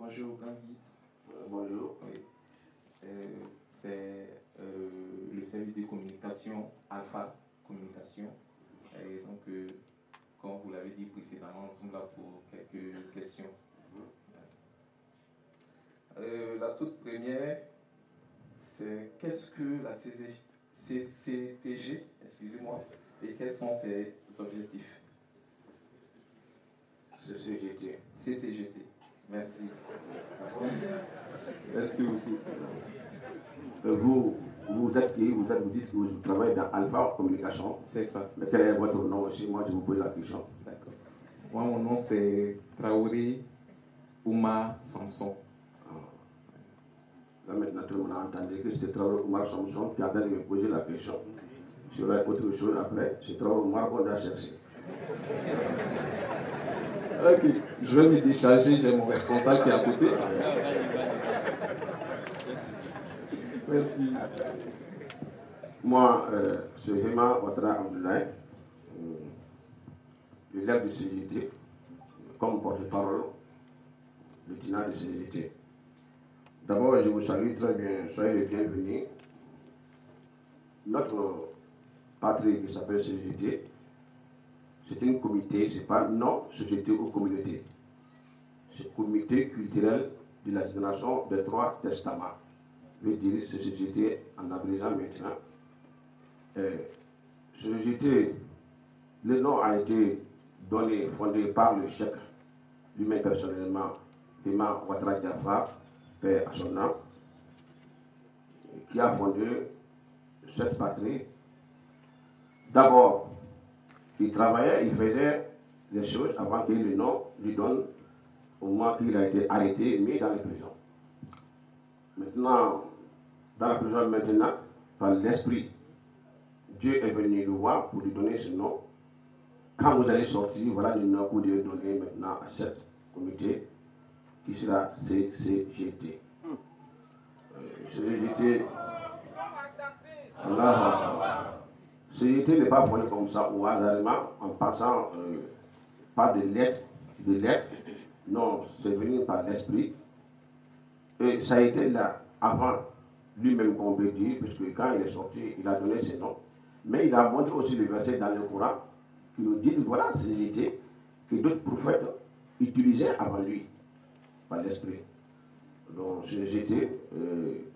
Bonjour, grand guide. Bonjour. Oui. C'est le service de communication Alpha Communication. Et donc, comme vous l'avez dit précédemment, nous sommes là pour quelques questions. La toute première, c'est qu'est-ce que la CCTG, excusez-moi, et quels sont ses objectifs? CCGT. Merci. Merci beaucoup. Vous dites que vous travaillez dans Alpha Communication. C'est ça. Mais quel est votre nom aussi? Moi, je vous pose la question. D'accord. Moi, mon nom, c'est Traoré Oumar Samson. Là, maintenant, tout le monde a entendu que c'est Traoré Oumar Samson qui a d'aller me poser la question. Je vais autre chose après. C'est Traoré Oumar qu'on a cherché. Ok, je vais me décharger, j'ai mon responsable qui est à côté. Merci. Moi, c'est Hema Ouattara Abdoulaye, l'élève de CGT, comme porte-parole, lieutenant de CGT. D'abord, je vous salue très bien, soyez les bienvenus. Notre patrie qui s'appelle CGT, c'est un comité, ce n'est pas non société ou communauté. C'est le comité culturel de la génération des trois testaments. Je veux dire, c'est société en abrégeant maintenant. Société, le nom a été donné, fondé par le chef, lui-même personnellement, Hema Ouattara Diafar, père à son nom, qui a fondé cette patrie. D'abord, il travaillait, il faisait les choses avant que le nom lui donne au moment qu'il a été arrêté et mis dans les prisons. Maintenant, dans la prison maintenant, par l'esprit, Dieu est venu le voir pour lui donner ce nom. Quand vous allez sortir, voilà le nom que vous devez donner maintenant à cette comité qui sera CCGT. CCGT, CCGT n'est pas fondé comme ça au hasard, en passant pas de lettres, non, c'est venu par l'esprit. Et ça a été là avant lui-même qu'on peut dire, puisque quand il est sorti, il a donné ses noms. Mais il a montré aussi le verset dans le Coran qui nous dit, voilà, CCGT que d'autres prophètes utilisaient avant lui, par l'esprit. Donc CCGT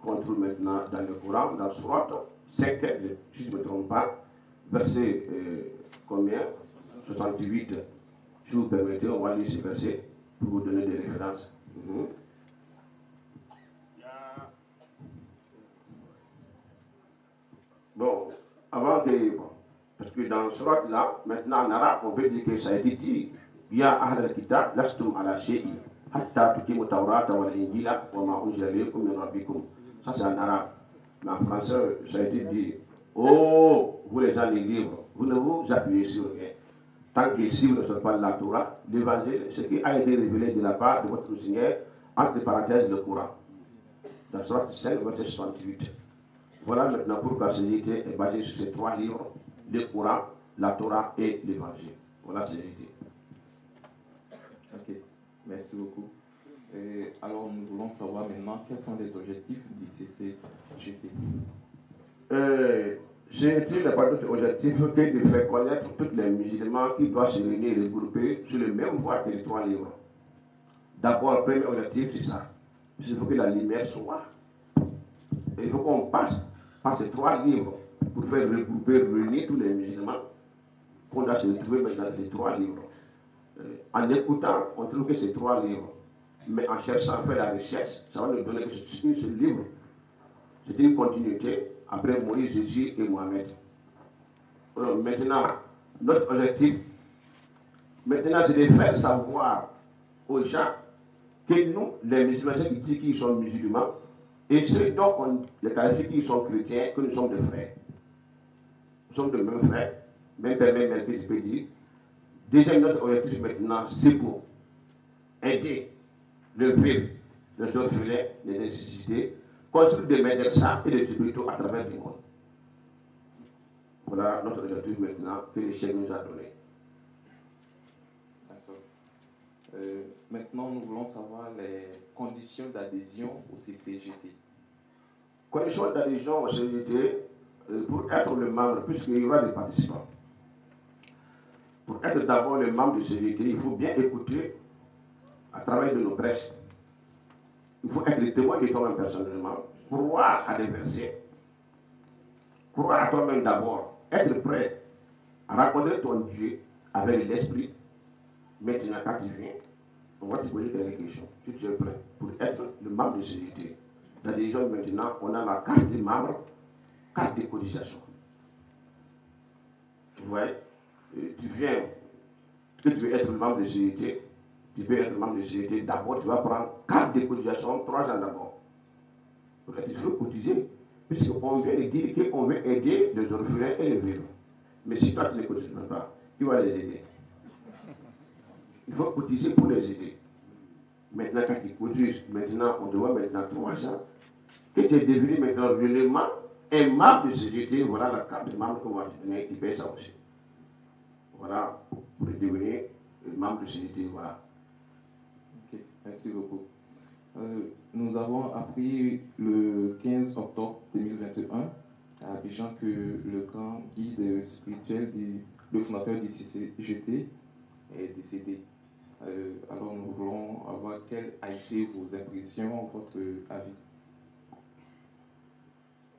contrôle maintenant dans le Coran, dans le Surat 5, si je ne me trompe pas, verset combien 68. Si vous permettez, on va lire ce verset pour vous donner des références. Bon, avant que, parce que dans ce là, maintenant en arabe, on peut dire que ça a été dit, Ya Ahl al-Kitab, lastum ala shay'in, hatta tukimu tawrata wal injila, wa ma unzila ilaykum min rabbikum. Ça c'est en arabe. Mais en français, ça a été dit, oh, vous les gens des livres, vous ne vous appuyez sur rien. Tant que si vous ne sortez pas de la Torah, l'évangile, ce qui a été révélé de la part de votre Seigneur, entre parenthèses le Coran. Dans Surat 5, verset 68. Voilà maintenant pourquoi la CGT est basée sur ces trois livres, le Coran, la Torah et l'Évangile. Voilà la CGT. Ok, merci beaucoup. Alors, nous voulons savoir maintenant quels sont les objectifs du CCGT. CGT n'a pas d'autre objectif que de faire connaître tous les musulmans qui doivent se réunir et regrouper sur le même voie que les trois livres. D'abord, le premier objectif, c'est ça. Il faut que la lumière soit. Et il faut qu'on passe par ces trois livres pour faire regrouper, réunir tous les musulmans qu'on doit se retrouver dans ces trois livres. En écoutant, on trouve que c'est trois livres. Mais en cherchant à faire la recherche, ça va nous donner que c'est un seul livre. C'est une continuité après Moïse, Jésus et Mohamed. Maintenant, notre objectif, maintenant, c'est de faire savoir aux gens que nous, les musulmans, ceux qui disent qu'ils sont musulmans, et ceux dont on les qualifie qu'ils sont chrétiens, que nous sommes des frères. Nous sommes de même frères, même père, même mère, que je peux dire. Deuxième, notre objectif maintenant, c'est pour aider le vivre, les orphelins, les nécessités, construire des médecins et des hôpitaux à travers le monde. Voilà notre objectif maintenant que le chef nous a donné. D'accord. Maintenant, nous voulons savoir les conditions d'adhésion au CCGT. Conditions d'adhésion au CCGT, pour être le membre, puisqu'il y aura des participants. Pour être d'abord le membre du CCGT, il faut bien écouter à travers de nos prêches. Il faut être le témoin de toi-même personnellement, croire à des versets, croire à toi-même d'abord, être prêt à rencontrer ton Dieu avec l'esprit. Maintenant, quand tu viens, on va te poser des questions. Si tu es prêt pour être le membre de CCGT. D'adhésion, maintenant, on a la carte de membre, carte de cotisation. Vous voyez, tu viens, que tu veux être membre de CCGT, tu peux être membre de CCGT, d'abord tu vas prendre carte de cotisation, 3 ans d'abord. Il faut cotiser, puisqu'on vient de dire qu'on veut aider les orphelins et les vivants. Mais si toi tu ne cotises pas, tu vas les aider. Il faut cotiser pour les aider. Maintenant, quand tu cotises, maintenant, on te voit maintenant 3 ans, que tu es devenu maintenant réellement un membre de CCGT, voilà la carte de membre qu'on va te donner, tu payes ça aussi. Voilà, pour devenir membre de CCGT, voilà. Ok, merci beaucoup. Nous avons appris le 15 octobre 2021 à Abidjan que le grand guide spirituel, le fondateur du CCGT, est décédé. Alors nous voulons avoir quelles a été vos impressions, votre avis.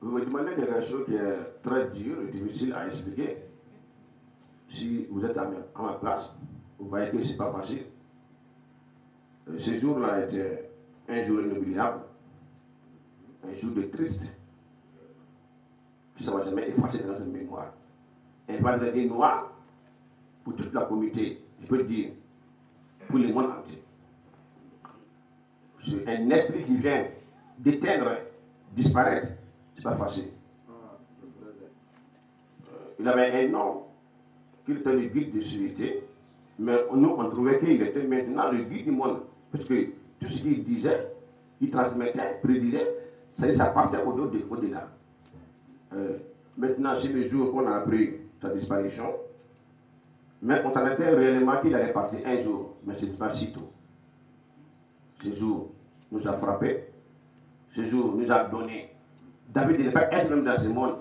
Vous me demandez quelque chose qui est très dur et difficile à expliquer. Si vous êtes à ma place, vous voyez que ce n'est pas facile. Ce jour-là était un jour inoubliable, un jour de triste, qui ne va jamais effacer dans notre mémoire. Un vendredi noir pour toute la communauté, je peux dire, pour le monde entier. C'est un esprit qui vient d'éteindre, disparaître, c'est pas facile. Il avait un nom, qu'il était le guide de société, mais nous on trouvait qu'il était maintenant le guide du monde. Parce que tout ce qu'il disait, il transmettait, prédisait, ça partait au-delà. Maintenant, c'est le jour qu'on a appris sa disparition, mais on s'arrêtait réellement qu'il allait partir un jour, mais ce n'est pas si tôt. Ce jour nous a frappé, ce jour nous a donné. David ne pas être même dans ce monde.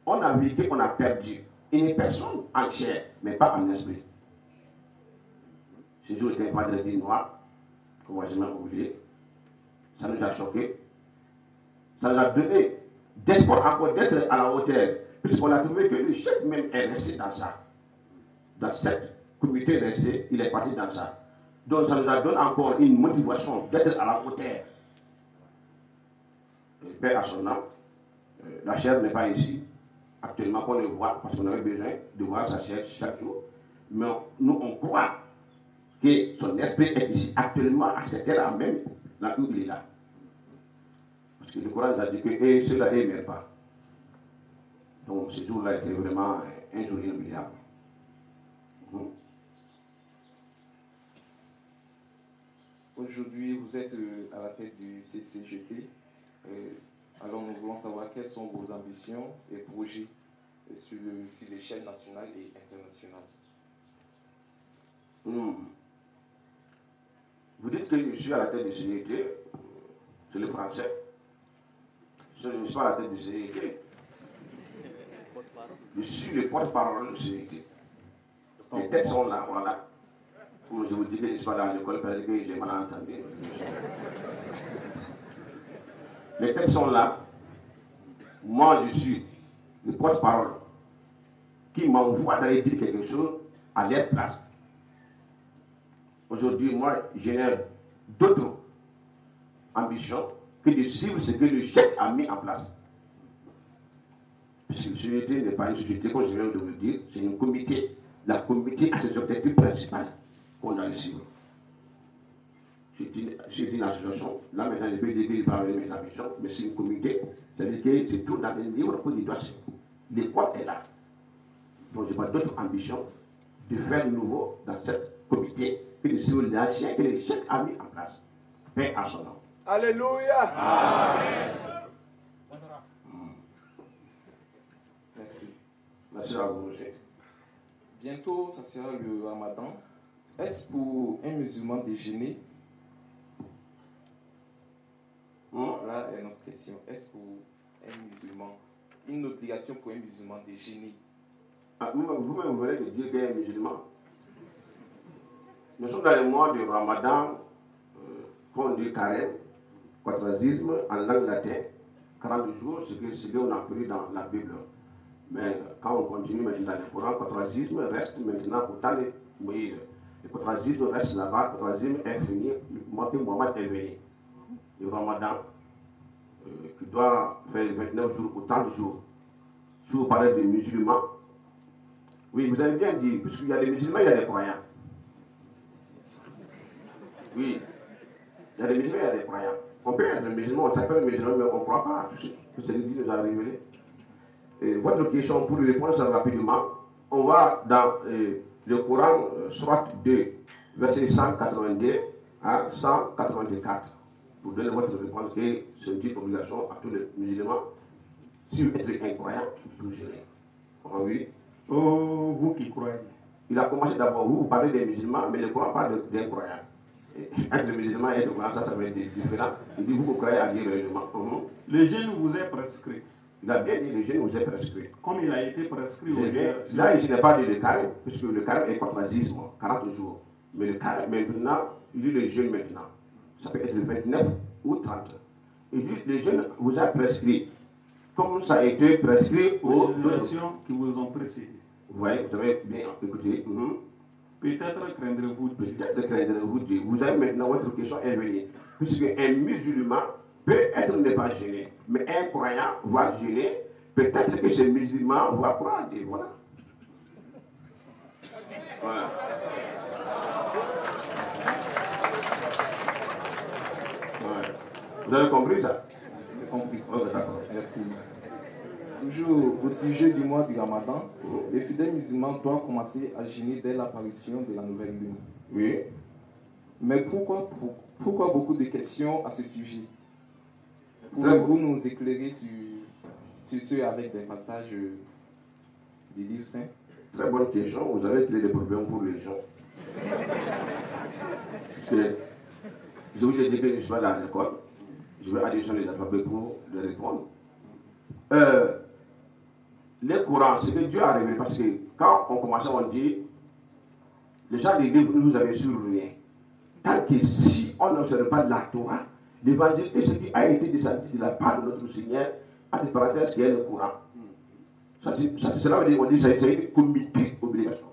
On a vu qu'on a perdu une personne en chair, mais pas en esprit. Ce jour était un vendredi noir, qu'on va jamais oublier. Ça nous a choqué. Ça nous a donné d'espoir encore d'être à la hauteur, puisqu'on a trouvé que le chef même est resté dans ça. Dans cette communauté restée, il est parti dans ça. Donc ça nous a donné encore une motivation d'être à la hauteur. Père à son nom, la chair n'est pas ici. Actuellement, qu'on le voit, parce qu'on avait besoin de voir sa chair chaque jour. Mais nous, on croit que son esprit est ici, actuellement, à cette heure même, là où il est là. Parce que le Coran nous a dit que ceux-là ne meurent pas. Donc, ce jour-là était vraiment un jour inoubliable. Aujourd'hui, vous êtes à la tête du CCGT. Alors, nous voulons savoir quelles sont vos ambitions et projets sur l'échelle nationale et internationale. Vous dites que je suis à la tête du CCGT, c'est le français. Je ne suis pas à la tête du CCGT. Je suis le porte-parole du CCGT. Les têtes sont là, voilà. Comme je vous dis que je ne suis pas dans l'école parce que j'ai mal entendu. Les têtes sont là. Moi, je suis le porte-parole qui m'envoie d'aller dire quelque chose à leur place. Aujourd'hui, moi, je n'ai d'autres ambitions que de suivre ce que le chef a mis en place. Parce que la société n'est pas une société, comme je viens de vous le dire, c'est une comité. La comité a ses objectifs principaux qu'on a les suivre. C'est une association, là maintenant je peux dire qu'il va avoir mes ambitions, mais c'est une comité, c'est-à-dire que c'est tout dans un livre qu'il doit suivre. L'école est là. Donc je n'ai pas d'autres ambitions de faire nouveau dans cette comité que de suivre l'ancien que le chef a mis en place. Paix à son nom. Alléluia. Amen. Merci. Merci à vous, Roger. Bientôt, ça sera le Ramadan. est-ce pour un musulman de jeûner? Là est notre question. Est-ce pour un musulman, une obligation pour un musulman de jeûner? Vous-même, vous venez de dire qu'il y a un musulman. Nous sommes dans le mois du Ramadan, qu'on dit carême, quadrasisme, en langue latine, 40 jours, ce qu'on a appris dans la Bible. Mais quand on continue maintenant dans le Coran, le quadrasisme reste maintenant pour temps de Moïse. Le quadrasisme reste là-bas, le quadrasisme est fini, le mois que Mohamed est venu. Le Ramadan, qui doit faire 29 jours ou 30 jours. Si vous parlez des musulmans, oui, vous avez bien dit, puisqu'il y a des musulmans, il y a des croyants. Oui, il y a des musulmans, il y a des croyants. On peut être musulman, on s'appelle musulman, mais on ne croit pas. Tout ce que Dieu nous a révélé. Votre question, pour répondre ça rapidement, on va dans le Coran, Sourate 2, verset 182 à 184, pour donner votre réponse, que c'est une petite obligation à tous les musulmans. Si vous êtes un croyant, vous jeûnez. Oui. Oh, vous qui croyez. Il a commencé d'abord, vous parlez des musulmans, mais ne croyez pas des croyants. Être musulman et être croyant, ça va être différent. Il dit, vous croyez à Dieu réellement. Le jeûne vous est prescrit. Il a bien dit, le jeûne vous est prescrit. Comme il a été prescrit au là, il n'est pas dit le carême, puisque le carême est quadrasisme, 40 jours. Mais le carême, maintenant, il dit le jeûne maintenant. Ça peut être 29 ou 30. Il dit, le jeûne vous a prescrit. Comme ça a été prescrit aux générations qui vous ont précédé. Vous voyez, vous avez bien écouté. Peut-être craindrez-vous Dieu. Peut-être craindrez-vous Dieu. Vous avez maintenant votre question est venue. Puisque un musulman peut être ne pas gêné, mais un croyant va gêner. Peut-être que ce musulman va croire. Et voilà. Voilà. Vous avez compris ça? J'ai compris. Ok, d'accord. Merci. Toujours au sujet du mois du Ramadan, les fidèles musulmans doivent commencer à jeûner dès l'apparition de la nouvelle lune. Oui. Mais pourquoi beaucoup de questions à ce sujet? Pouvez-vous nous éclairer sur ce avec des passages des livres saints? Très bonne question. Vous avez créé des problèmes pour les gens. Parce que je vous ai dit que je suis pas dans l'école. Je vais additionner les alphabets pour les répondre. Les courants, c'est que Dieu a révélé, parce que quand on commence, on dit, les gens des livres nous avaient sur rien. Tant que si on n'observe pas la Torah, l'évangile est ce qui a été descendu de la part de notre Seigneur, à des parenthèses qui est le Coran. Cela veut dire qu'on dit que c'est une comité obligation.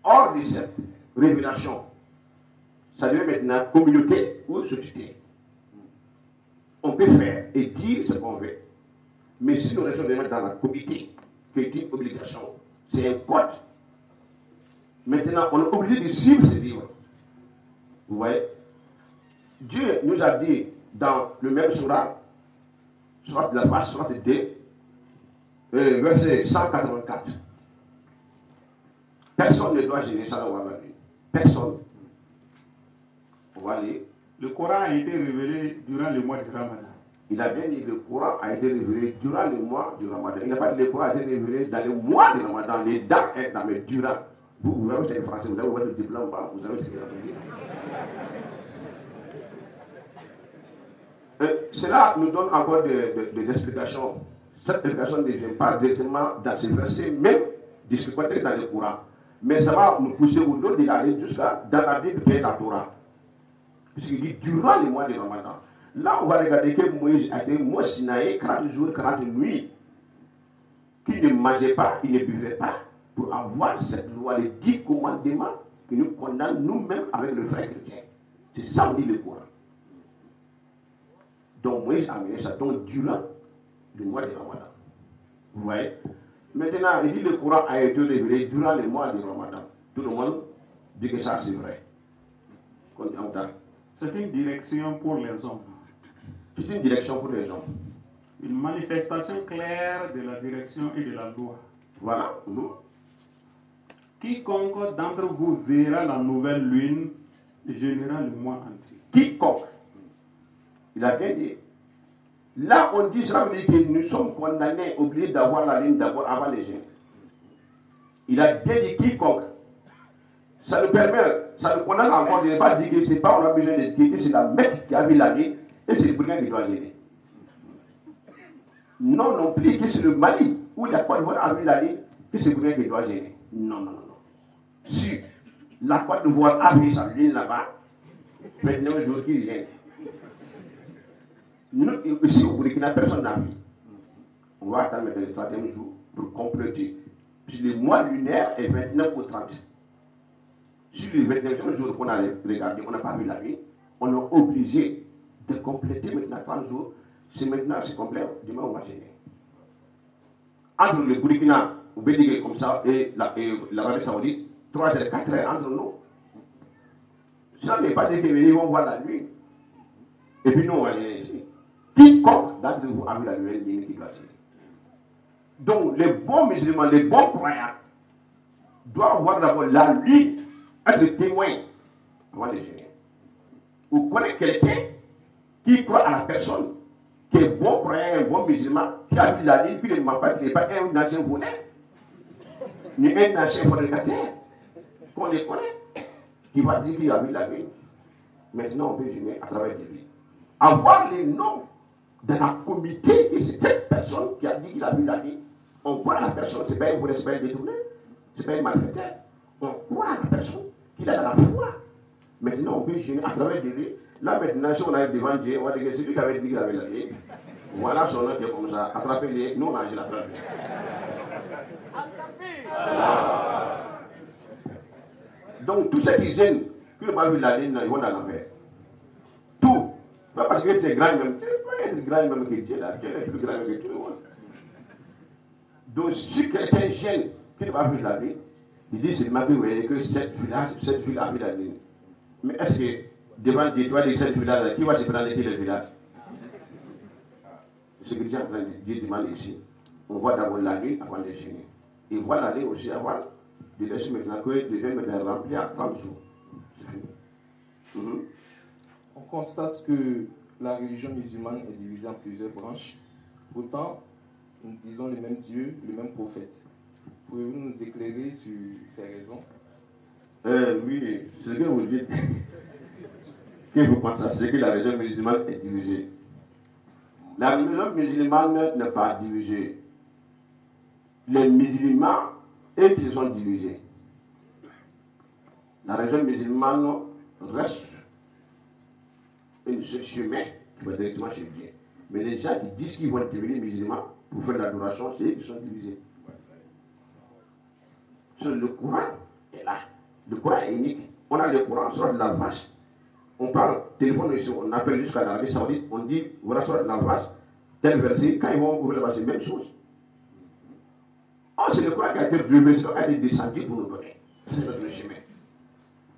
Hors de cette révélation, ça devient maintenant communauté ou société. On peut faire et dire ce qu'on veut. Mais si nous restons vraiment dans la comité, qui est une obligation, c'est un code. Maintenant, on est obligé de suivre ce livre. Vous voyez? Dieu nous a dit dans le même surat, surat de la page, surat 2, verset 184. Personne ne doit gêner ça, on va dire. Personne. On va lire. Le Coran a été révélé durant le mois du Ramadan. Il a bien dit que le Coran a été révélé durant le mois du Ramadan. Il n'a pas dit que le Coran a été révélé dans le mois du Ramadan. Les dates est dans le durant. Vous avez c'est français, vous avez votre diplôme, vous avez ce qu'il a dit. Cela nous donne encore des explications. Cette explication ne vient pas directement dans ces versets, même discuter dans le Coran. Mais ça va nous pousser au-delà d'aller jusqu'à dans la Bible qui est la Torah. Puisqu'il dit durant le mois du Ramadan. Là, on va regarder que Moïse a été Mont Sinaï 40 jours, 40 nuits, qu'il ne mangeait pas, il ne buvait pas, pour avoir cette loi, les 10 commandements que nous condamnons nous-mêmes avec le vrai chrétien. C'est ça, on dit le Coran. Donc Moïse a amené ça donc durant le mois de Ramadan. Vous voyez? Maintenant, il dit que le Coran a été révélé durant le mois de Ramadan. Tout le monde dit que ça c'est vrai. C'est une direction pour les hommes. C'est une direction pour les hommes. Une manifestation claire de la direction et de la loi. Voilà. Quiconque d'entre vous verra la nouvelle lune jeûnera le mois entier. Quiconque. Il a bien dit. Là, on dit ça veut dire que nous sommes condamnés, obligés d'avoir la lune d'abord avant les jeûnes. Il a bien dit quiconque. Ça nous permet, ça nous condamne encore de ne pas dire que c'est pas on a besoin de dire que c'est la Mecque qui a vu la vie et c'est le Burkina qui doit gêner. Non plus que c'est le Mali où la Côte d'Ivoire a vu la vie que c'est le Burkina qui doit gêner. Non. Si la Côte d'Ivoire a vu sa ligne là-bas, maintenant je veux qu'il gêne. Nous, ici au Burkina, personne n'a vu. On va attendre le 3e jour pour compléter. Puis le mois lunaire est 29 au 30. Sur les 29 jours qu'on a regardé, on n'a pas vu la vie, on est obligé de compléter maintenant 30 jours. C'est complet, demain on va gêner. Entre le Burkina, ou Bédigue comme ça, et l'Arabie Saoudite, 3 heures, 4 heures entre nous. Ça n'est pas dit qu'ils vont voir la nuit. Et puis nous, on va gêner ici. Quiconque d'entre vous a vu la nouvelle ligne qui doit gêner. Donc, les bons musulmans, les bons croyants, doivent voir d'abord la nuit, être témoin avant de gêner. Vous connaissez quelqu'un qui croit à la personne, qui est bon croyant, un bon musulman, qui a vu la ligne, puis il n'est pas un ancien voleur, ni un ancien fornicateur, qu'on les connaît, qui va dire qu'il a vu la ligne. Maintenant, on peut gêner à travers les livres. Avoir les noms dans la comité de cette personne qui a dit qu'il a vu la ligne, on croit à la personne, ce n'est pas un voleur, ce n'est pas un détourné, ce n'est pas un malfaiteur. On croit à la personne qu'il a dans la foi. Maintenant, on peut gêner à travers des livres. Là, maintenant, si on arrive devant Dieu, on va dire que c'est lui qui avait dit qu'il avait la ligne. Voilà son nom qui est comme ça. Attrapez-les, nous on a la attrapé. Donc, tous ceux qui gênent, qui n'ont pas vu la ligne, ils vont dans l'enfer. Tout. Pas parce que c'est grand même. C'est grand même que Dieu, là. Dieu est plus grand que tout le monde. Donc, si quelqu'un gêne, qui n'a pas vu la ligne, il dit c'est marqué que cette ville a vu la ligne. Mais est-ce que devant Dieu, toi, de cette ville-là, qui va se prendre le village? Ce que Dieu est en train de dire demande ici. On voit d'abord la ligne avant de gêner. Et voit la ligne aussi avant de laisser maintenant que les gens maintenant remplis à 30 jours. C'est fini. On constate que la religion musulmane est divisée en plusieurs branches. Pourtant, nous disons le même Dieu, le même prophète. Pouvez-vous nous éclairer sur ces raisons? Oui, ce que vous dites, que vous constatez, c'est que la religion musulmane est divisée. La religion musulmane n'est pas divisée. Les musulmans, eux qui se sont divisés. La religion musulmane reste un chemin qui va directement chez Dieu. Mais les gens qui disent qu'ils vont devenir musulmans pour faire l'adoration, c'est eux qui sont divisés. Le Coran est là. Le Coran est unique. On a le Coran sur la vache. On parle, téléphone, on appelle jusqu'à l'Arabie Saoudite, on dit, voilà sur la vache, tel verset, quand ils vont ouvrir la vache, c'est la même chose. Oh, c'est le Coran qui a été révélé, qui a été descendu pour nous donner. C'est notre chemin.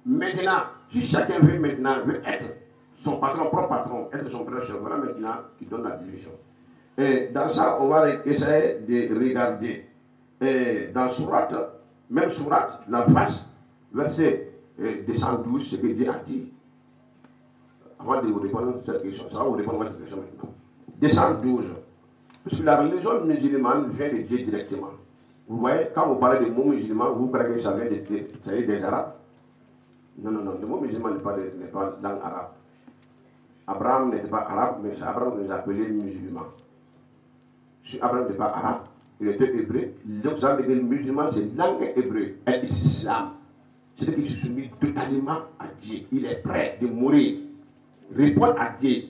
Maintenant, si chacun veut être son patron, propre patron, être son propre chef, voilà maintenant qui donne la division. Et dans ça, on va essayer de regarder. Et dans Sourate, même Sourate, la vache, verset 212, ce que Dieu a dit. Avant de vous répondre à cette question, ça va vous répondre à cette question maintenant. 212. Puisque la religion musulmane vient de Dieu directement. Vous voyez, quand vous parlez de mots musulmans, vous croyez que ça vient des Arabes? Non, le mot musulman n'est pas langue arabe. Abraham n'était pas arabe, mais Abraham nous appelait musulmans. Si Abraham n'était pas arabe, il était hébreu. Donc, ça veut dire que le musulman, c'est langue hébreu, et l'islam. C'est qu'il se soumet totalement à Dieu. Il est prêt de mourir. Répondre à Dieu,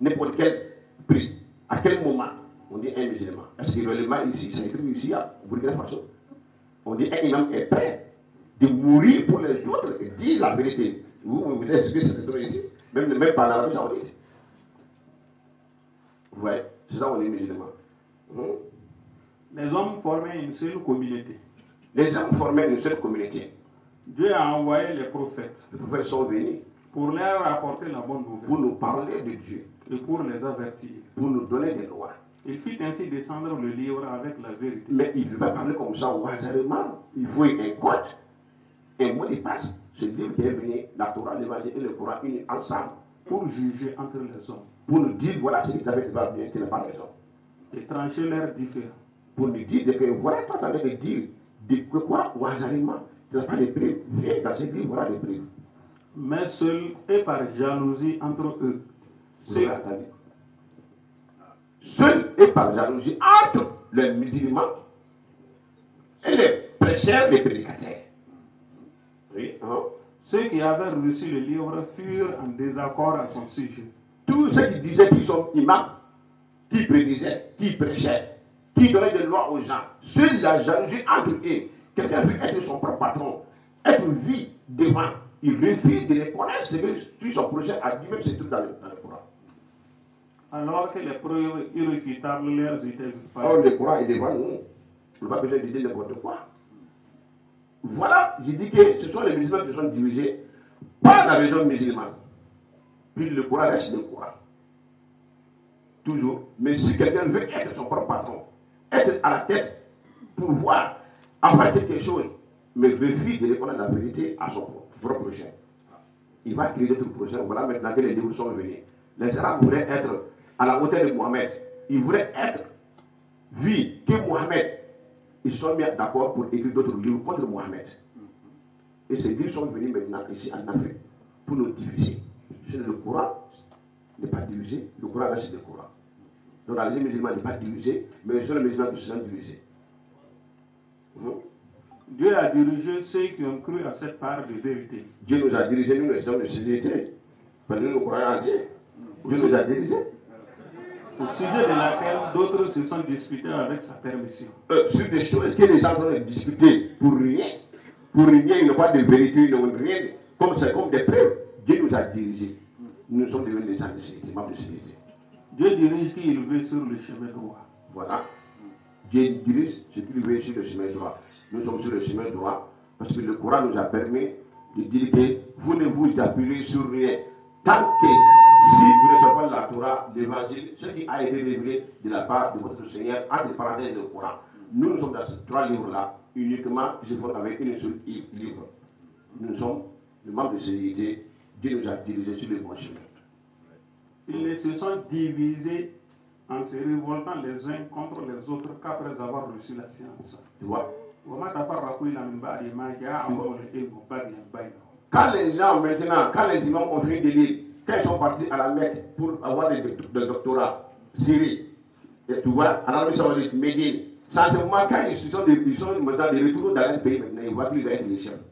n'importe quel prix, à quel moment, on dit un musulman. Est-ce que le mal ici, c'est écrit ici, au Burkina Faso? On dit un imam est prêt de mourir pour les autres et dire la vérité. Vous êtes ce que c'est ici, même par l'Arabie Saoudite. Vous voyez, c'est ça, on est musulman. Les hommes formaient une seule communauté. Les hommes formaient une seule communauté. Dieu a envoyé les prophètes. Les prophètes sont venus pour leur apporter la bonne nouvelle. Pour nous parler de Dieu. Et pour les avertir. Pour nous donner des lois. Il fit ainsi descendre le livre avec la vérité. Mais il ne veut pas parler comme ça au hasardement. Il faut un code, un mot de passe. Ce livre qui est venu, la Torah, l'Évangile et le Coran unis ensemble. Pour juger entre les hommes. Pour nous dire, voilà ce qui t'avait pas bien, tu n'as pas raison. Et trancher leurs différends. Pour nous dire que voilà, toi, tu avais de dire de quoi au hasardement. Tu n'as pas de preuves. Viens dans ce livre, voilà des preuves. Mais seul et par jalousie entre eux. Seul et par jalousie entre les musulmans et les prêcheurs, les prédicateurs. Oui, hein? Ceux qui avaient reçu le livre furent en désaccord à son sujet. Tous ceux qui disaient qu'ils sont imams, qui prédisaient, qui prêchaient, qui donnaient des lois aux gens, ceux qui la jalousie entre eux, quelqu'un veut être son propre patron, être vu devant, il refuse de les connaître, c'est que son projet a dit, même c'est tout dans le Coran. Alors que les preuves irréfutables leur étaient or le Coran est devant nous, on n'a pas besoin de dire n'importe quoi. Voilà, je dis que ce sont les musulmans qui sont dirigés par la religion musulmane. Puis le Coran reste le Coran. Toujours. Mais si quelqu'un veut être son propre patron, être à la tête, pouvoir avoir quelque chose, mais refuse de reconnaître la vérité à son propre projet, il va créer d'autres projets. Voilà maintenant que les livres sont venus. Les Arabes voulaient être à la hauteur de Mohamed. Ils voulaient être vu que Mohamed. Ils sont mis d'accord pour écrire d'autres livres contre Mohamed. Et ces livres sont venus maintenant ici en Afrique pour nous diviser. Le Coran n'est pas divisé, le Coran reste le Coran. Donc la religion musulmane n'est pas divisée, mais ce sont les musulmans qui se sont divisés. Dieu a dirigé ceux qui ont cru à cette part de vérité. Dieu nous a dirigés, nous les hommes de société. Parce que nous croyons en Dieu. Dieu nous a dirigés. Au sujet de laquelle d'autres se sont disputés avec sa permission. Sur des choses que les gens ont discuté pour rien. Pour rien, ils n'ont pas de vérité, ils n'ont rien. C'est comme des preuves. Dieu nous a dirigés. Nous sommes devenus des gens de société, membres de société. Dieu dirige qui il veut sur le chemin droit. Voilà. Dieu dirige ce qu'il veut sur le chemin droit. Nous sommes sur le chemin droit parce que le Coran nous a permis de dire que vous ne vous appuyez sur rien. Tant que si vous ne savez pas la Torah, l'évangile, ce qui a été révélé de la part de votre Seigneur, entre parenthèses le Coran, nous sommes dans ces trois livres-là, uniquement qui se font avec une seule livre. Nous sommes les membres de société, Dieu nous a dirigés sur le bon chemin. Ils se sont divisés en se révoltant les uns contre les autres qu'après avoir reçu la science. Tu vois? Quand les gens maintenant, quand les imams ont fini de lire, quand ils sont partis à la Mecque pour avoir des doctorats, Syrie, et tu vois, en Arabie Saoudite, Médine, sincèrement, quand ils sont maintenant de retour dans leur pays, maintenant, ils voient qu'ils vont être les chefs.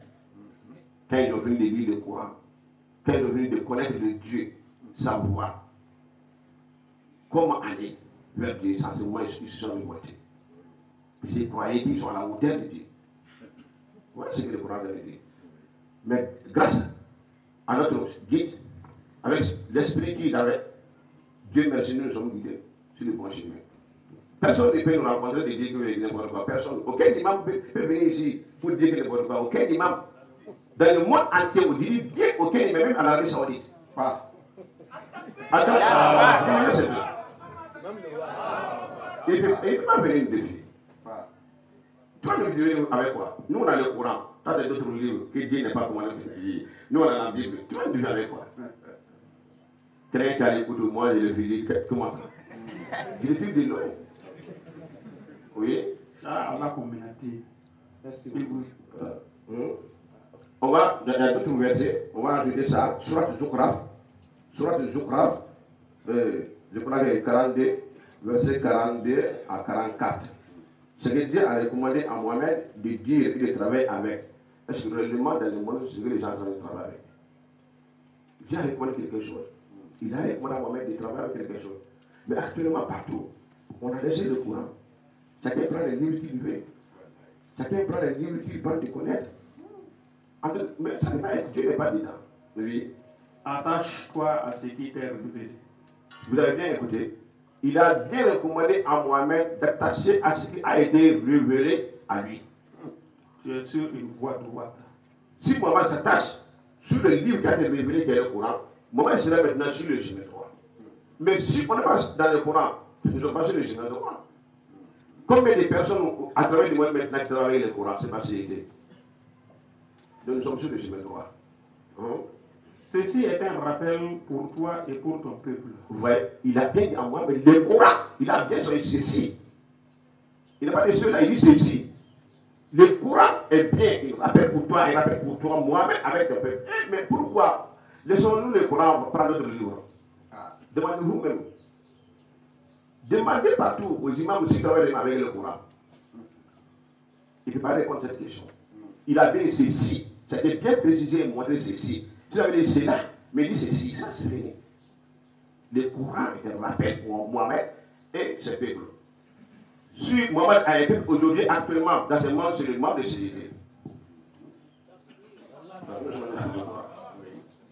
Quand ils ont fini de lire le Coran, quand ils ont fini de connaître le Dieu, savoir comment aller vers Dieu, sincèrement, ils se sont révoltés. Ils croyaient qu'ils sont à la hauteur de Dieu. Voilà ce que le Coran veut dire. Mais grâce à notre guide, avec l'esprit qu'il avait, Dieu merci, nous sommes guidés sur le bon chemin. Personne ne peut nous rencontrer de dire que n'importe quoi. Personne. Aucun imam peut venir ici pour dire que n'importe quoi. Aucun imam. Dans le monde entier, on dit bien aucun imam, même en Arabie Saoudite. Pas. Attends, c'est tout. Il ne peut pas venir nous défier. Toi, nous vivons avec quoi? Nous, on a le Coran. Tu as d'autres livres que Dieu n'est pas commandé de lire. Nous, on a la Bible. Tu vas nous vivre avec quoi? Quelqu'un qui a l'écoute de moi, je le dis, comment? Je le dis de loin. Oui? Ça, la communauté. Merci. On va, dans d'autres versets, on va ajouter ça. Surat Zukhraf. Surat Zukhraf, je crois que c'est 42, verset 42 à 44. C'est que Dieu a recommandé à Mohamed de dire qu'il travaille avec. Est-ce que réellement dans le monde, c'est ce que les gens ont travaillé avec? Dieu a recommandé quelque chose. Il a recommandé à Mohamed de travailler avec quelque chose. Mais actuellement, partout, on a laissé le courant. Chacun prend les livres qu'il veut. Chacun prend les livres qu'il veut de connaître. Mais ça ne va être, Dieu n'est pas dedans. Oui. Attache-toi à ce qui t'est révélé. Vous avez bien écouté. Il a bien recommandé à Mohamed d'attacher à ce qui a été révélé à lui. Tu es sur une voie droite. Si Mohamed s'attache sur le livre qui a été révélé, qui est le Coran, Mohamed sera maintenant sur le chemin droit. Mais si on n'est pas dans le Coran, nous ne sommes pas sur le chemin droit. Combien de personnes à travers le monde maintenant qui travaillent le Coran? C'est pas vérité. Donc nous sommes sur le chemin droit. Ceci est un rappel pour toi et pour ton peuple. Ouais, il a bien dit à moi, mais le Coran, il a bien dit ceci. Il n'a pas dit cela, il dit ceci. Le courant est bien, il rappelle pour toi, il rappelle pour toi, Mohamed avec le peuple. Mais pourquoi laissons-nous le courant prendre notre livre? Demandez-vous même. Demandez partout aux imams qui travaillent avec le courant. Il ne peut pas répondre à cette question. Il avait dit ceci. C'était bien précisé et montré ceci. Si j'avais dit cela, mais dit ceci, ça c'est fini. Le courant est un rappel pour Mohamed et ses peuples. Si Mohamed a un peuple aujourd'hui, actuellement, dans ce monde, c'est le monde de sécurité.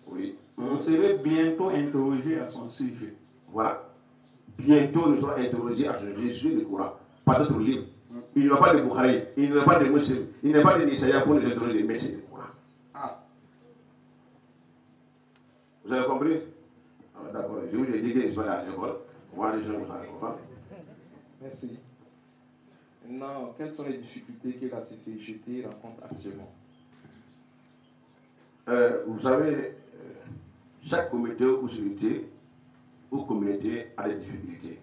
Oui. Vous serez bientôt interrogé à son sujet. Voilà. Bientôt, nous serons interrogés à ce sujet du courant. Pas d'autres livres. Il n'y a pas de Bukhari, il n'y a pas de Muslim, il n'y a pas de Nisaïa pour nous interroger, mais c'est le courant. Vous avez compris? D'accord. Je vous ai dit qu'il soit à l'école. Moi, je ne sais pas. Merci. Maintenant, quelles sont les difficultés que la CCJT rencontre actuellement? Vous savez, chaque comité ou société ou communauté a des difficultés.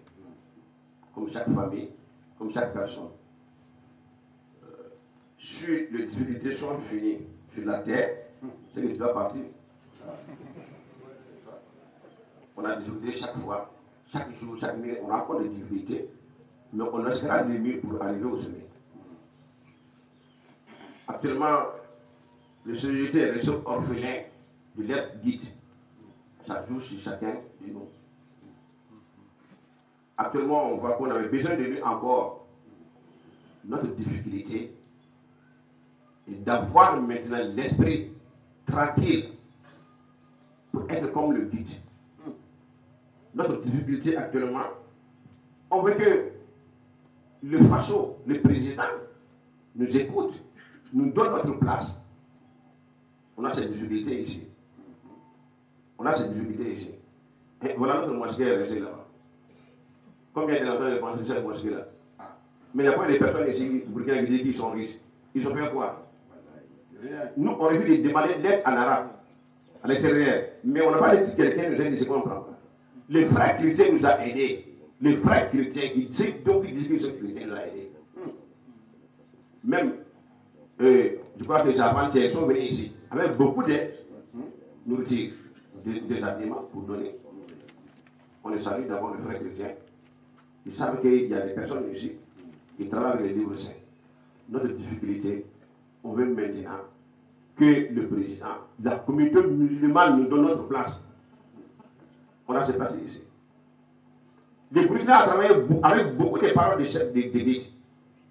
Comme chaque famille, comme chaque personne. Si les difficultés sont finies sur la terre, c'est que tu dois partir. On a des difficultés chaque fois, chaque jour, chaque minute, on rencontre des difficultés, mais on restera les murs pour arriver au sommet. Actuellement, les sociétés restent orphelins de leur guide. Ça joue sur chacun de nous. Actuellement, on voit qu'on avait besoin de lui encore. Notre difficulté est d'avoir maintenant l'esprit tranquille pour être comme le guide. Notre difficulté actuellement, on veut que le facho, le président, nous écoute, nous donne notre place. On a cette difficulté ici. On a cette difficulté ici. Et voilà notre mosquée est restée là-bas. Combien d'entre eux pensent cette mosquée-là? Mais il n'y a pas des personnes ici qui sont riches. Ils ont fait quoi? Nous, on aurait vu demander l'aide en arabe, à l'extérieur. Mais on n'a pas dit que quelqu'un nous aide, je comprends. Les frères chrétiens nous ont aidés. Les frères chrétiens qui disent qu'ils sont chrétiens nous ont aidés. Même, je crois que les avant-hier sont venus ici avec beaucoup de nourriture, des habillements pour donner. On les salue d'abord les frères chrétiens. Ils savent qu'il y a des personnes ici qui travaillent avec les livres saints. Notre difficulté, on veut maintenant que le président, la communauté musulmane nous donne notre place. On a cette place ici. Le Burkina a travaillé avec beaucoup de paroles de guides.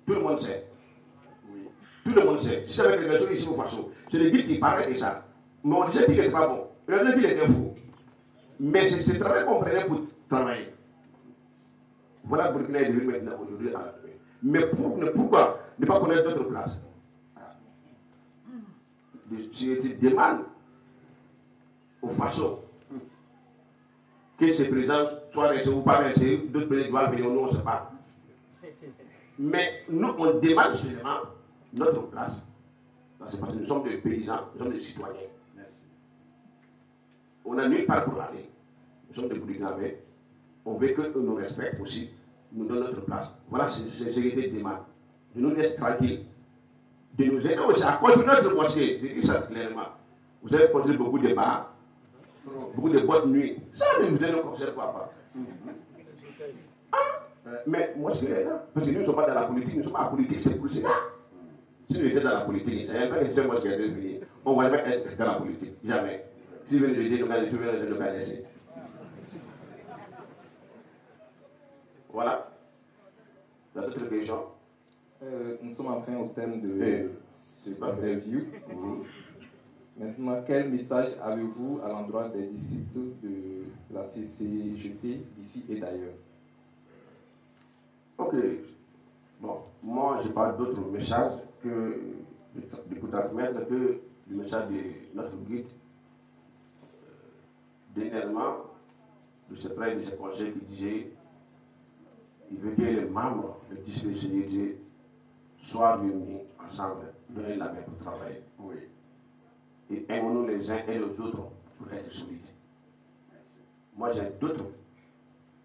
Tout le monde sait. Tout le monde sait. Si c'est avec les personnes ici au Faso, c'est les guides qui parlaient de ça. Mais on disait qu'il n'était pas bon. On disait qu'il était fou. Mais c'est ce travail qu'on prenait pour travailler. Voilà le Burkina est devenu maintenant aujourd'hui à la fin. Mais pourquoi ne pas connaître d'autres places? Si tu demandes au Faso que ces présidents soient restés ou pas restés, d'autres pays doivent venir, nous on ne sait pas. Mais nous, on demande seulement notre place. C'est parce que nous sommes des paysans, nous sommes des citoyens. On n'a nulle part pour aller. Nous sommes des Burkinabés. On veut que nous respectent aussi, nous donnent notre place. Voilà ce que les demande. De nous laisser tranquilles. De nous aider aussi à construire notre mosquée. Je dis ça clairement. Vous avez construit beaucoup de bars, beaucoup de boîtes de nuit. Ça, ne nous aide comme ça, quoi. Mais moi, c'est là. Parce que nous ne sommes pas dans la politique, nous ne sommes pas en politique, c'est pour cela. Si nous étions dans la politique, c'est un peu question moi qui a devenu. On va jamais être dans la politique. Jamais. Si vous venez de dire, nous allons le laisser. Voilà. Il y a d'autres questions? Nous sommes enfin au terme de cette interview. Maintenant, quel message avez-vous à l'endroit des disciples de la CCJT d'ici et d'ailleurs? Ok. Bon, moi, je parle d'autres messages que de transmettre que le message de notre guide dernièrement, de ce prêtre de ce conseil qui disait il veut que les membres de disponibilité soient réunis ensemble, donner la main pour travailler. Oui. Et aimons-nous les uns et les autres pour être solides. Moi, j'ai d'autres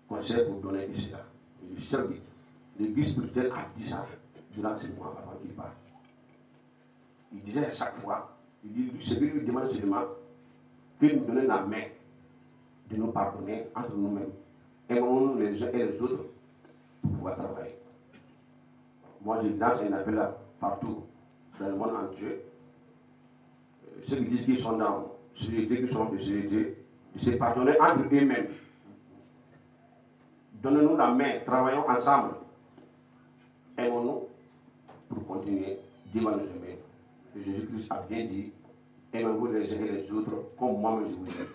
conseils pour donner ici. Le guide spirituel a dit ça durant 6 mois avant qu'il parte. il disait à chaque fois, il dit, ce qu'il lui demande seulement, qu'il nous donne la main de nous pardonner entre nous-mêmes. Aimons-nous les uns et les autres pour pouvoir travailler. Moi, je lance un appel partout dans le monde entier. Ceux qui disent qu'ils sont dans solidarité, qui sont de solidarité, de se pardonner entre eux-mêmes. Donnez-nous la main, travaillons ensemble. Aimons-nous pour continuer devant nos amis. Jésus-Christ a bien dit, aimez-vous les uns et les autres comme moi-même je vous aime.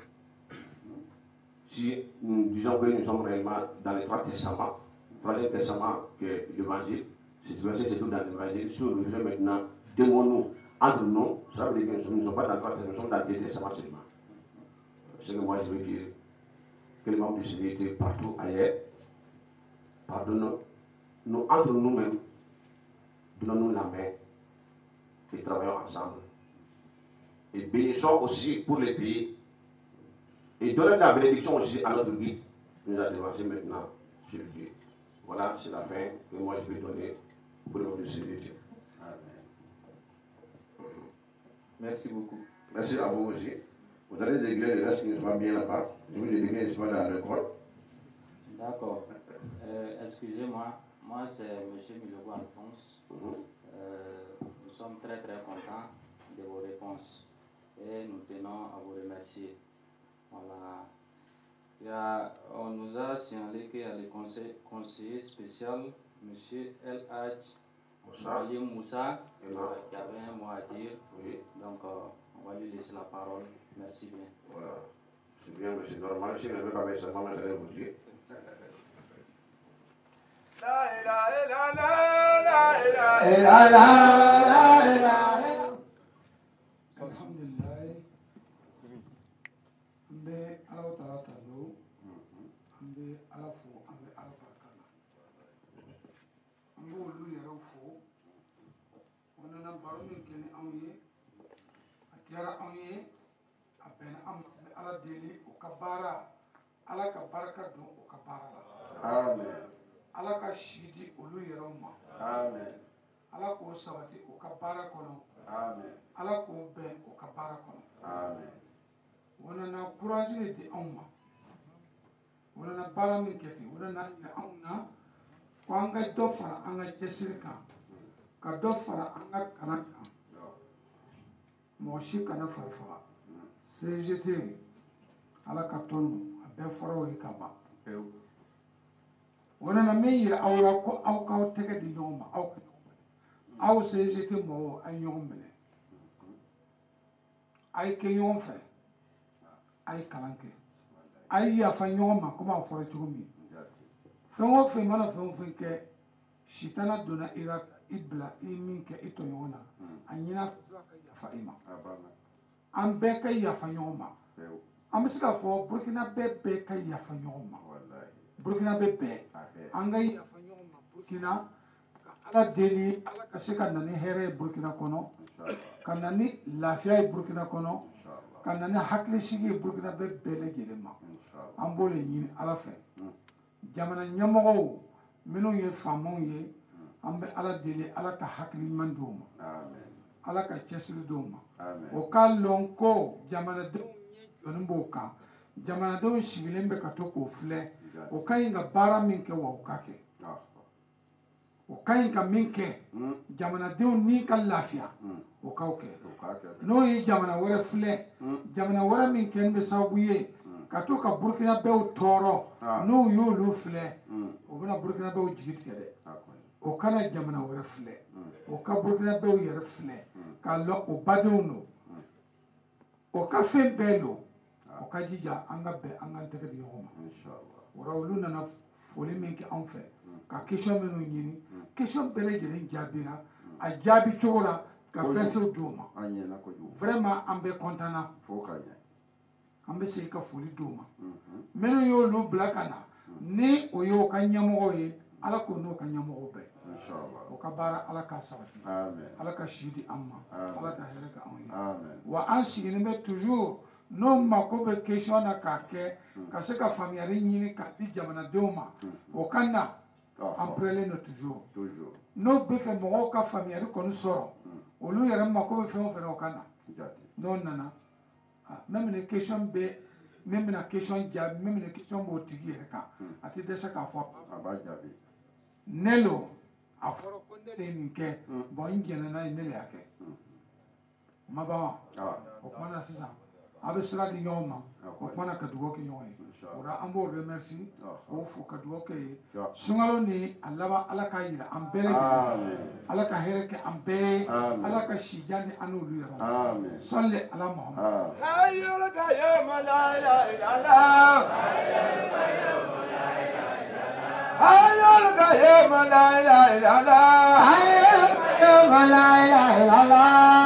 Si nous disons que nous sommes réellement dans les trois testaments, le troisième testament que l'évangile, c'est tout dans l'évangile. Si nous vivons maintenant, demandons-nous entre nous, ça veut dire que nous ne sommes pas dans le trois testaments, nous sommes dans deux testaments seulement. C'est ce que moi je veux dire, que les membres de société partout ailleurs, pardonnons-nous entre nous-mêmes, donnons-nous la main et travaillons ensemble. Et bénissons aussi pour les pays. Et donnons la bénédiction aussi à notre guide qui nous a devancé maintenant sur le Dieu. Voilà, c'est la fin que moi je vais donner pour le monde de société. Amen. Merci beaucoup. Merci à vous aussi. Vous allez régler le reste qui ne soit bien là-bas. Je vous régler ne soit dans l'école. D'accord. Excusez-moi, moi c'est M. Milogo Alphonse. Nous sommes très contents de vos réponses et nous tenons à vous remercier. Voilà. On nous a signalé qu'il y a le conseiller spécial, M. El Hadj Moussa, qui avait un mot à dire. Oui. Donc, on va lui laisser la parole. Merci bien. Voilà. C'est bien, mais c'est normal. Si je ne veux pas avec sa maman, je vais vous dire. Alhamdulillah. Ambe ala taala tano. Ambe ala fo, ambe ala barakala. Ambe olu yɛrɛw fo. On nana baro min kɛ ni anw ye. A diyara anw ye. A bɛnna an ma. An bɛ ala deli o ka baara. Ala ka barika don o ka baara la. Amen. Ala ka si di olu yɛrɛw ma. Amen. Ala k'o sabati o ka baara kɔnɔ. Amen. Ala k'o bɛn o ka baara kɔnɔ. Amen. O nana courage de di anw ma. O nana baara min kɛ ten, o nana yira anw na ko an ka dɔ fara an ka cɛsiri kan, ka dɔ fara an ka kalan kan. Mɔgɔ si kana fari faga. CGT Ala ka tɔn a bɛɛ fɔra o ye ka ban. O nana min yira aw la ko aw k'aw tɛgɛ di ɲɔgɔn ma, aw ka ɲɔgɔn minɛ. Aw CGT mɔgɔw a ye ɲɔgɔn minɛ. A ye kɛ ɲɔgɔn fɛ. A ye kalan kɛ. A ye yafa ɲɔgɔn ma komi a fɔra cogo min. Fɛn o fɛn mana fɛn o fɛn kɛ, sitana donna i la i bila i min kɛ i tɔɲɔgɔn na, a ɲin'a fɛ ka yafa i ma. An bɛɛ ka yafa ɲɔgɔn ma. An bɛ se k'a fɔ Burukina bɛɛ ka yafa ɲɔgɔn ma. Burukina bɛɛ. An ka yafa ɲɔgɔn ma Burukina. Ka Ala deli Ala ka se ka na ni hɛrɛ ye Burukina kɔnɔ, ka na ni lafiya ye Burukina kɔnɔ, ka na ni hakilisigi ye Burukina bɛɛ lajɛlen ma. An b'o de ɲini Ala fɛ. Jamana ɲɛmɔgɔw minnu ye faamaw ye, an bɛ Ala deli Ala ka hakili ɲuman d'u ma. Ala ka cɛsiri d'u ma. O k'a lɔn ko jamanadenw ɲɛ jɔlen b'o kan. Jamanadenw sigilen bɛ ka to k'o filɛ. O ka ɲi ka baara min kɛ wa o ka kɛ. O ka ɲi ka min kɛ jamanadenw ni ka lafiya o k'aw kɛ. N'o ye jamana wɛrɛ filɛ, jamana wɛrɛ min kɛ bɛ sababu ye ka to ka Burukina bɛɛw tɔɔrɔ, n'u y'olu filɛ, o bɛna Burukina bɛɛw jigi tigɛ dɛ. O kana jamana wɛrɛ filɛ, o ka Burukina bɛɛw yɛrɛ filɛ, k'a lɔ o badenw don, o ka fɛn bɛɛ don, o ka jija an ka bɛn an k'an tɛgɛ di ɲɔgɔn ma. O la olu nana foli min kɛ anw fɛ, ka question minnu ɲini, question bɛɛ lajɛlen jaabira, a jaabi cogo la ka fɛnsew d'u ma. Vraiment an bɛ content na. An bɛ segin ka foli d'u ma. Minnu y'olu bila ka na, ni o y'o ka ɲɛmɔgɔ ye, Ala k'o n'o ka ɲɛmɔgɔ bɛɛ. O ka baara Ala k'a sabati. Ala ka si di an ma. Ala ka hɛrɛ kɛ anw ye. Wa an sigilen bɛ toujours n'o mako bɛ question na k'a kɛ, ka se ka faamuyali ɲini k'a di jamanadenw ma, o ka na an prêlen don toujours. N'o bɛ fɛ mɔgɔw ka faamuyali kɔni sɔrɔ, olu yɛrɛ mako bɛ fɛn o fɛn na o ka na n'o nana même ni question bɛ min bɛna question jaabi min bɛna question b'o tigi yɛrɛ kan a tɛ dɛsɛ k'a fɔ a b'a jaabi ne lo a fɔra ko ne de ye nin kɛ bon n jɛnna n'a ye ne de y'a kɛ ma ban wa o kuma na sisan a bɛ sira di ɲɔgɔn ma o kuma na ka dugawu kɛ ɲɔgɔn ye o la an b'o remercie k'o fo ka dugawu kɛ ye sunkalo ni a laban ala k'a yira an bɛɛ lajɛlen ala ka hɛrɛ kɛ an bɛɛ ye ala ka sijan di an n'olu yɛrɛ sɔli ala muhamadu hayyul qayyum la ilaha illallah hayyul qayyum la ilaha illallah hayyul qayyum la ilaha illallah